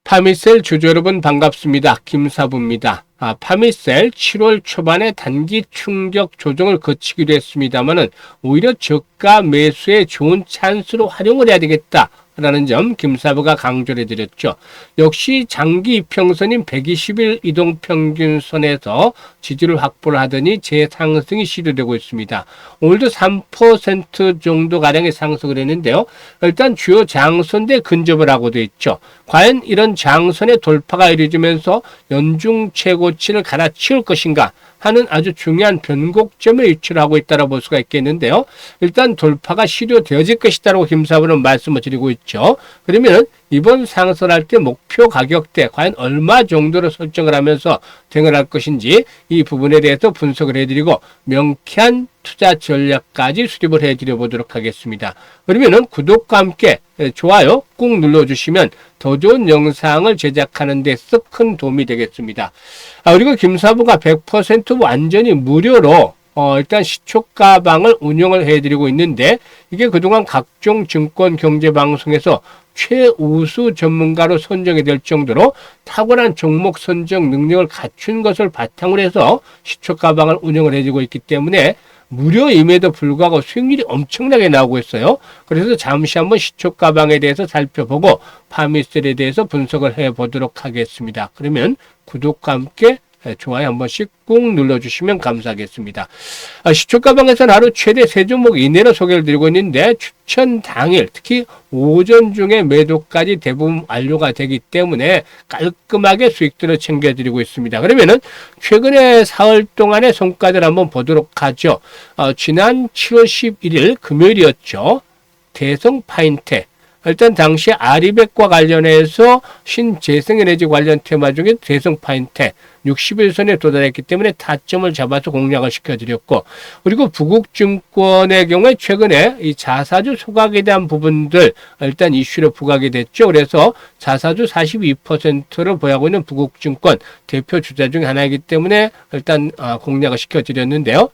파미셀 주주 여러분 반갑습니다. 김사부입니다. 파미셀 7월 초반에 단기 충격 조정을 거치기도 했습니다만은 오히려 저가 매수에 좋은 찬스로 활용을 해야 되겠다. 라는 점 김사부가 강조를 해드렸죠. 역시 장기 이평선인 120일 이동평균선에서 지지를 확보를 하더니 재상승이 시도되고 있습니다. 오늘도 3% 정도 가량의 상승을 했는데요. 일단 주요 장선대 근접을 하고 돼 있죠. 과연 이런 장선의 돌파가 이루어지면서 연중 최고치를 갈아치울 것인가 하는 아주 중요한 변곡점을 유출하고 있다고 볼 수가 있겠는데요. 일단 돌파가 시도되어질 것이다라고 김사부는 말씀을 드리고 있죠. 그러면 이번 상승할 때 목표 가격대 과연 얼마 정도로 설정을 하면서 대응을 할 것인지 이 부분에 대해서 분석을 해드리고 명쾌한 투자 전략까지 수립을 해드려 보도록 하겠습니다. 그러면은 구독과 함께 좋아요 꾹 눌러주시면 더 좋은 영상을 제작하는 데서 큰 도움이 되겠습니다. 그리고 김사부가 100% 완전히 무료로 일단 시초가방을 운영을 해드리고 있는데 이게 그동안 각종 증권 경제 방송에서 최우수 전문가로 선정이 될 정도로 탁월한 종목 선정 능력을 갖춘 것을 바탕으로 해서 시초가방을 운영을 해주고 있기 때문에 무료임에도 불구하고 수익률이 엄청나게 나오고 있어요. 그래서 잠시 한번 시초가방에 대해서 살펴보고 파미셀에 대해서 분석을 해보도록 하겠습니다. 그러면 구독과 함께 좋아요 한 번씩 꾹 눌러주시면 감사하겠습니다. 시초가방에서는 하루 최대 3종목 이내로 소개를 드리고 있는데 추천 당일 특히 오전 중에 매도까지 대부분 완료가 되기 때문에 깔끔하게 수익들을 챙겨드리고 있습니다. 그러면은 최근에 사흘 동안의 성과들 한번 보도록 하죠. 지난 7월 11일 금요일이었죠. 대성 파인텍. 일단 당시 아리백과 관련해서 신재생에너지 관련 테마 중에 대성 파인텍 60일선에 도달했기 때문에 타점을 잡아서 공략을 시켜드렸고, 그리고 부국증권의 경우에 최근에 이 자사주 소각에 대한 부분들 일단 이슈로 부각이 됐죠. 그래서 자사주 42%를 보유하고 있는 부국증권 대표 주자 중에 하나이기 때문에 일단 공략을 시켜드렸는데요.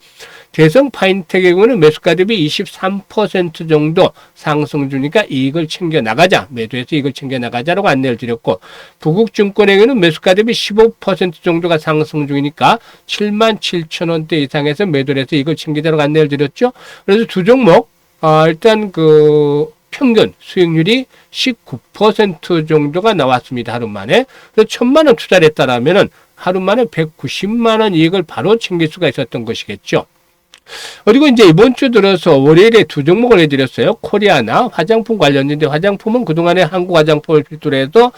대성 파인텍의 경우는 매수가 대비 23% 정도 상승 중이니까 이익을 챙겨 나가자, 매도해서 이익을 챙겨 나가자라고 안내를 드렸고, 부국증권의 경우는 매수가 대비 15% 정도가 상승 중이니까 77,000원대 이상에서 매도를 해서 이익을 챙기자라고 안내를 드렸죠. 그래서 두 종목 일단 평균 수익률이 19% 정도가 나왔습니다. 하루 만에. 그래서 1,000만 원 투자를 했다라면은 하루 만에 190만 원 이익을 바로 챙길 수가 있었던 것이겠죠. 그리고 이제 이번 주 들어서 월요일에 두 종목을 해드렸어요. 코리아나 화장품 관련인데, 화장품은 그동안에 한국 화장품을 필두로 해서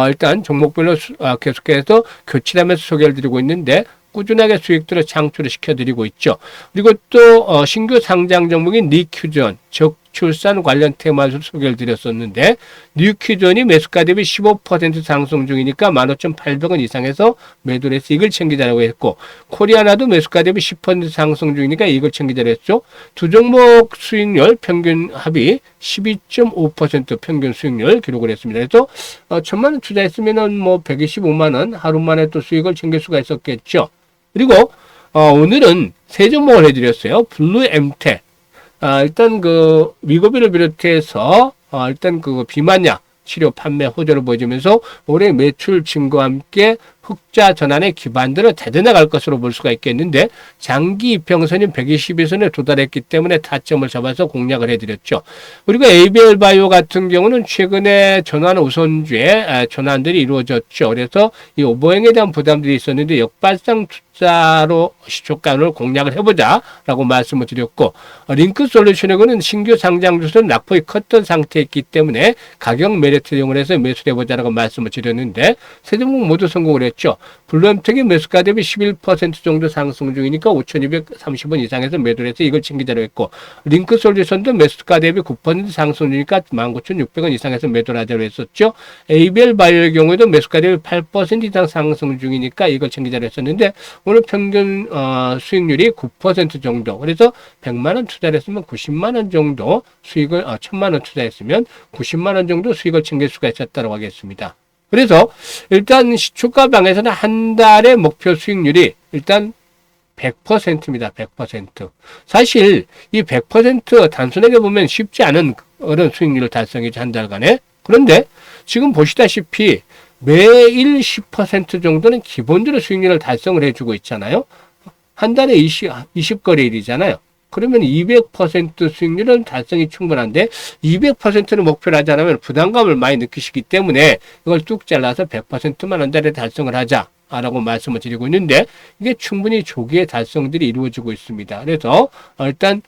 일단 종목별로 계속해서 교체하면서 소개를 드리고 있는데 꾸준하게 수익들을 창출을 시켜드리고 있죠. 그리고 또 신규 상장 종목인 니큐전 저출산 관련 테마를 소개를 드렸었는데, 니큐전이 매수가 대비 15% 상승 중이니까 15,800원 이상에서 매도를 해서 이익을 챙기자라고 했고, 코리아나도 매수가 대비 10% 상승 중이니까 이익을 챙기자고 했죠. 두 종목 수익률 평균 합이 12.5% 평균 수익률 기록을 했습니다. 그래서 1,000만 원 투자했으면은 125만 원 하루 만에 또 수익을 챙길 수가 있었겠죠. 그리고 오늘은 세 종목을 해드렸어요. 블루엠텍. 일단 위고비를 비롯해서 일단 비만약 치료 판매 호조를 보여주면서 올해 매출 증가와 함께 흑자 전환의 기반들을 대드나갈 것으로 볼 수가 있겠는데, 장기 이평선인 120일선에 도달했기 때문에 타점을 잡아서 공략을 해드렸죠. 그리고 ABL 바이오 같은 경우는 최근에 전환 우선주의 전환들이 이루어졌죠. 그래서 이 오버행에 대한 부담들이 있었는데 역발상 투자로 시초가를 공략을 해보자라고 말씀을 드렸고, 링크 솔루션의 경우는 신규 상장 주수는 낙폭이 컸던 상태였기 때문에 가격 메리트 이용을 해서 매수를 해보자라고 말씀을 드렸는데 세 종목 모두 성공을 했죠. 블루엠텍이 매수가 대비 11% 정도 상승 중이니까 5,230원 이상에서 매도를 해서 이걸 챙기자로 했고, 링크 솔루션도 매수가 대비 9% 상승 중이니까 19,600원 이상에서 매도를 하자로 했었죠. ABL 바이오의 경우에도 매수가 대비 8% 이상 상승 중이니까 이걸 챙기자로 했었는데 오늘 평균 수익률이 9% 정도. 그래서 100만 원 투자를 했으면 90만 원 정도 수익을 1,000만 원 투자했으면 90만 원 정도 수익을 챙길 수가 있었다고 하겠습니다. 그래서 일단 시초가방에서는 한 달의 목표 수익률이 일단 100%입니다. 100%. 사실 이 100% 단순하게 보면 쉽지 않은 그런 수익률을 달성이죠. 한 달간에. 그런데 지금 보시다시피 매일 10% 정도는 기본적으로 수익률을 달성을 해주고 있잖아요. 한 달에 20거래일이잖아요. 그러면 200% 수익률은 달성이 충분한데 200%는 목표로 하지 않으면 부담감을 많이 느끼시기 때문에 이걸 뚝 잘라서 100%만 한 달에 달성을 하자. 라고 말씀을 드리고 있는데 이게 충분히 조기에 달성들이 이루어지고 있습니다. 그래서 일단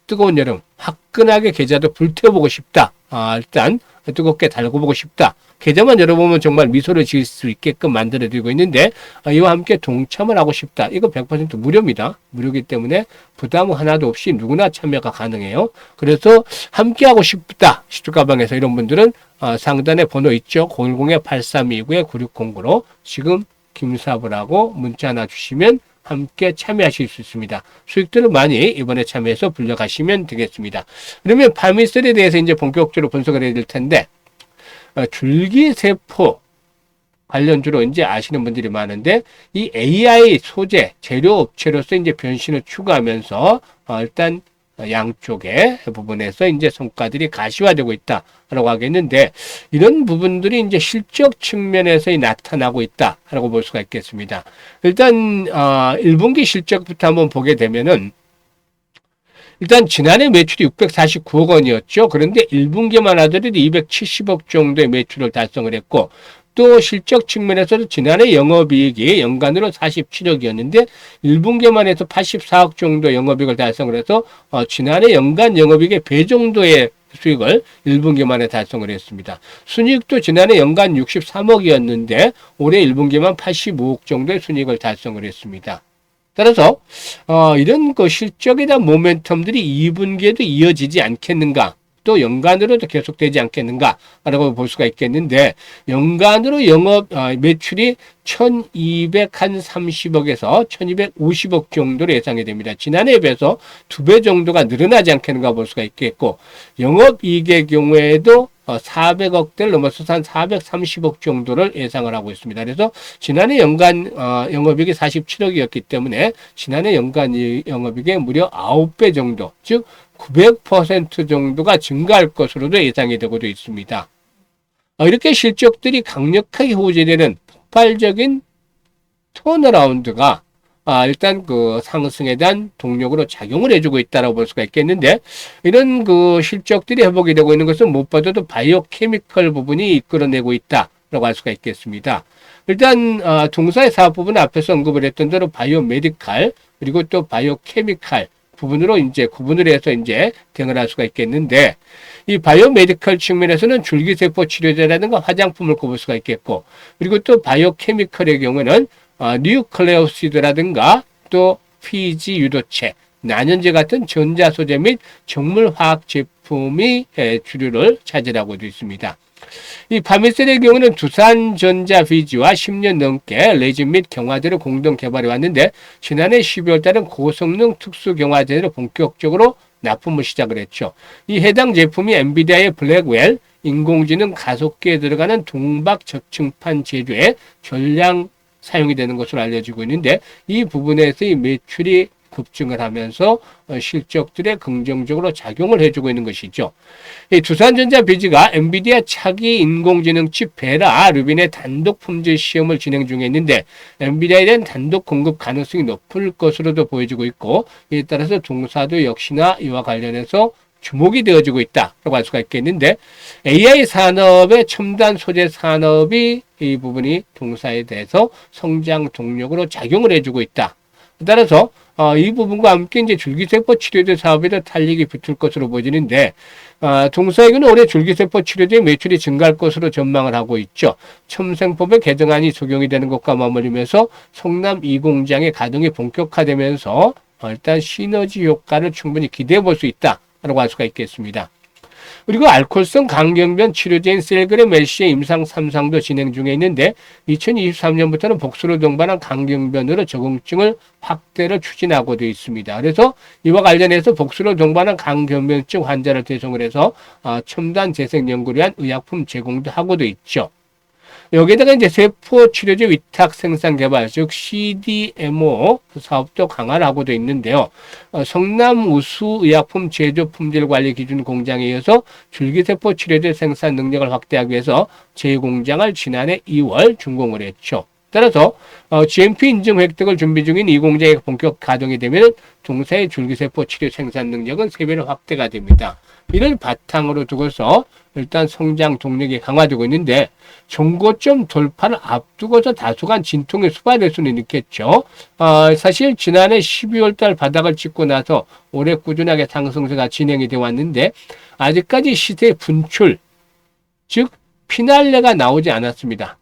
뜨거운 여름 화끈하게 계좌도 불태워보고 싶다. 일단 뜨겁게 달궈보고 싶다. 계좌만 열어보면 정말 미소를 지을 수 있게끔 만들어드리고 있는데 이와 함께 동참을 하고 싶다. 이거 100% 무료입니다. 무료이기 때문에 부담 하나도 없이 누구나 참여가 가능해요. 그래서 함께하고 싶다. 시초가방에서 이런 분들은 상단에 번호 있죠. 010-8329-9609로 지금 김사부라고 문자 하나 주시면 함께 참여하실 수 있습니다. 수익들을 많이 이번에 참여해서 불려가시면 되겠습니다. 그러면 파미셀에 대해서 이제 본격적으로 분석을 해야 될 텐데, 줄기세포 관련주로 이제 아시는 분들이 많은데, 이 AI 소재, 재료 업체로서 이제 변신을 추구하면서, 일단 양쪽의 부분에서 이제 성과들이 가시화되고 있다라고 하겠는데, 이런 부분들이 이제 실적 측면에서 나타나고 있다라고 볼 수가 있겠습니다. 일단 1분기 실적부터 한번 보게 되면은, 일단 지난해 매출이 649억 원이었죠. 그런데 1분기만 하더라도 270억 정도의 매출을 달성을 했고, 또 실적 측면에서도 지난해 영업이익이 연간으로 47억이었는데 1분기만 해서 84억 정도 영업이익을 달성을 해서 지난해 연간 영업이익의 배 정도의 수익을 1분기 만에 달성을 했습니다. 순이익도 지난해 연간 63억이었는데 올해 1분기만 85억 정도의 순이익을 달성을 했습니다. 따라서 이런 그 실적에 대한 모멘텀들이 2분기에도 이어지지 않겠는가, 또 연간으로도 계속되지 않겠는가라고 볼 수가 있겠는데, 연간으로 영업 매출이 1230억에서 1250억 정도로 예상이 됩니다. 지난해에 비해서 2배 정도가 늘어나지 않겠는가 볼 수가 있겠고, 영업이익의 경우에도 400억대를 넘어서서 한 430억 정도를 예상을 하고 있습니다. 그래서 지난해 연간 영업이익이 47억이었기 때문에 지난해 연간 영업이익의 무려 9배 정도, 즉 900% 정도가 증가할 것으로도 예상이 되고도 있습니다. 이렇게 실적들이 강력하게 호재되는 폭발적인 턴어라운드가 일단 그 상승에 대한 동력으로 작용을 해주고 있다고 볼 수가 있겠는데, 이런 그 실적들이 회복이 되고 있는 것은 무엇보다도 바이오케미컬 부분이 이끌어내고 있다라고 할 수가 있겠습니다. 일단 동사의 사업 부분은 앞에서 언급을 했던 대로 바이오메디칼 그리고 또 바이오케미칼 부분으로 이제 구분을 해서 이제 대응을 할 수가 있겠는데, 이 바이오메디컬 측면에서는 줄기세포 치료제라든가 화장품을 꼽을 수가 있겠고, 그리고 또 바이오케미컬의 경우는 뉴클레오시드라든가 또 피지 유도체, 난연제 같은 전자소재 및 정물화학 제품이 주류를 차지하고 있습니다. 이 파미셀의 경우는 두산전자비지와 10년 넘게 레진 및 경화제를 공동 개발해 왔는데, 지난해 12월 달은 고성능 특수 경화제를 본격적으로 납품을 시작을 했죠. 이 해당 제품이 엔비디아의 블랙웰 인공지능 가속기에 들어가는 동박 저층판 제조에 전량 사용이 되는 것으로 알려지고 있는데, 이 부분에서 이 매출이 급증을 하면서 실적들에 긍정적으로 작용을 해주고 있는 것이죠. 이 두산전자 비지가 엔비디아 차기 인공지능 칩 베라 루빈의 단독 품질 시험을 진행 중에 있는데, 엔비디아에 대한 단독 공급 가능성이 높을 것으로도 보여지고 있고, 이에 따라서 동사도 역시나 이와 관련해서 주목이 되어지고 있다라고 할 수가 있겠는데, AI 산업의 첨단 소재 산업이 이 부분이 동사에 대해서 성장 동력으로 작용을 해주고 있다. 따라서 이 부분과 함께 이제 줄기세포 치료제 사업에도 탄력이 붙을 것으로 보이는데, 동사에게는 올해 줄기세포 치료제 매출이 증가할 것으로 전망을 하고 있죠. 첨생법의 개정안이 적용이 되는 것과 맞물리면서 성남 2공장의 가동이 본격화되면서 일단 시너지 효과를 충분히 기대해 볼 수 있다라고 할 수가 있겠습니다. 그리고 알코올성 강경변 치료제인 셀그램 LC의 임상 3상도 진행 중에 있는데, 2023년부터는 복수를 동반한 강경변으로 적응증을 확대를 추진하고 되어 있습니다. 그래서 이와 관련해서 복수를 동반한 강경변증 환자를 대상으로 해서 첨단 재생 연구를 위한 의약품 제공도 하고도 있죠. 여기다가 이제 세포 치료제 위탁 생산 개발, 즉 CDMO 사업도 강화를 하고 돼 있는데요. 성남 우수의약품 제조 품질 관리 기준 공장에 이어서 줄기세포 치료제 생산 능력을 확대하기 위해서 제2공장을 지난해 2월 준공을 했죠. 따라서 GMP 인증 획득을 준비 중인 이 공장이 본격 가동이 되면 동사의 줄기세포 치료 생산 능력은 3배로 확대가 됩니다. 이를 바탕으로 두고서 일단 성장 동력이 강화되고 있는데 종고점 돌파를 앞두고서 다소간 진통이 수반될 수는 있겠죠. 사실 지난해 12월 달 바닥을 찍고 나서 올해 꾸준하게 상승세가 진행이 되어 왔는데 아직까지 시세 분출, 즉 피날레가 나오지 않았습니다.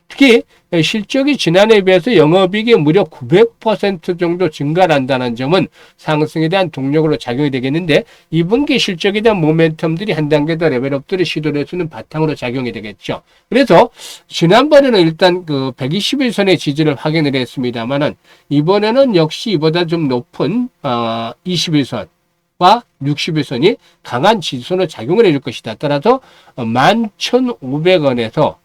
특히 실적이 지난해에 비해서 영업이익이 무려 900% 정도 증가한다는 점은 상승에 대한 동력으로 작용이 되겠는데 2분기 실적에 대한 모멘텀들이 한 단계 더 레벨업들을 시도를 해주는 바탕으로 작용이 되겠죠. 그래서 지난번에는 일단 그 121선의 지지를 확인을 했습니다만은 이번에는 역시 이보다 좀 높은 21선 과 61선이 강한 지지선으로 작용을 해줄 것이다. 따라서 11,500원에서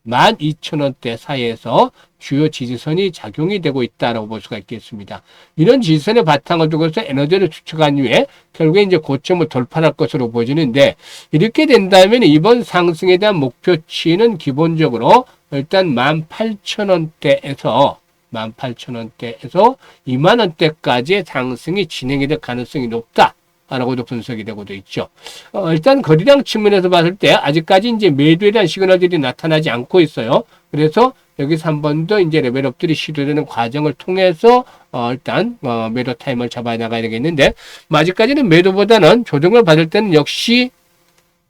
12,000원대 사이에서 주요 지지선이 작용이 되고 있다고 볼 수가 있겠습니다. 이런 지지선의 바탕을 두고서 에너지를 추측한 이후에 결국에 이제 고점을 돌파할 것으로 보여지는데 이렇게 된다면 이번 상승에 대한 목표치는 기본적으로 일단 18,000원대에서 20,000원대에서 20,000원대까지의 상승이 진행이 될 가능성이 높다. 라고도 분석이 되고도 있죠. 일단 거래량 측면에서 봤을 때 아직까지 이제 매도에 대한 시그널들이 나타나지 않고 있어요. 그래서 여기서 한 번 더 이제 레벨업들이 시도되는 과정을 통해서 일단 매도 타임을 잡아 나가야 되겠는데 아직까지는 매도보다는 조정을 받을 때는 역시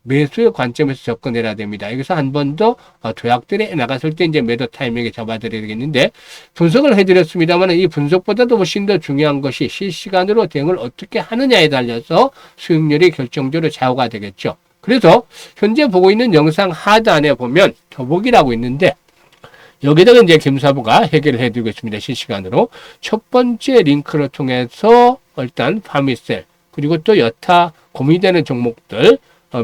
매수의 관점에서 접근해야 됩니다. 여기서 한 번 더 도약들이 나갔을 때 이제 매도 타이밍에 잡아드려야 되겠는데 분석을 해드렸습니다만 이 분석보다도 훨씬 더 중요한 것이 실시간으로 대응을 어떻게 하느냐에 달려서 수익률이 결정적으로 좌우가 되겠죠. 그래서 현재 보고 있는 영상 하단에 보면 더보기라고 있는데 여기다가 이제 김사부가 해결을 해드리고 있습니다. 실시간으로. 첫 번째 링크를 통해서 일단 파미셀 그리고 또 여타 고민되는 종목들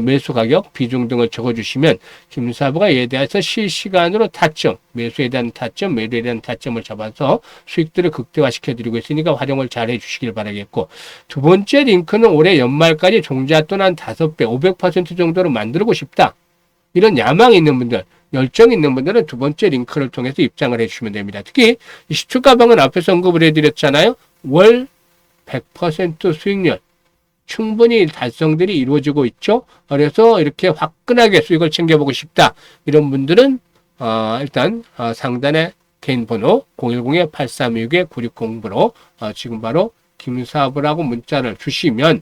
매수 가격, 비중 등을 적어주시면 김사부가 이에 대해서 실시간으로 타점, 매수에 대한 타점, 매도에 대한 타점을 잡아서 수익들을 극대화시켜드리고 있으니까 활용을 잘 해주시길 바라겠고 두 번째 링크는 올해 연말까지 종잣돈 한 5배, 500% 정도로 만들고 싶다. 이런 야망이 있는 분들, 열정이 있는 분들은 두 번째 링크를 통해서 입장을 해주시면 됩니다. 특히 이 시초가방은 앞에서 언급을 해드렸잖아요. 월 100% 수익률. 충분히 달성들이 이루어지고 있죠. 그래서 이렇게 화끈하게 수익을 챙겨보고 싶다. 이런 분들은 일단 상단에 개인 번호 010-8326-9609로 지금 바로 김사부라고 문자를 주시면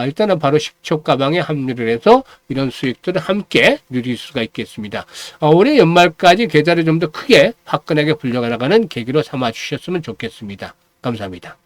일단은 바로 식초가방에 합류를 해서 이런 수익들을 함께 누릴 수가 있겠습니다. 올해 연말까지 계좌를 좀 더 크게 화끈하게 불려나가는 계기로 삼아 주셨으면 좋겠습니다. 감사합니다.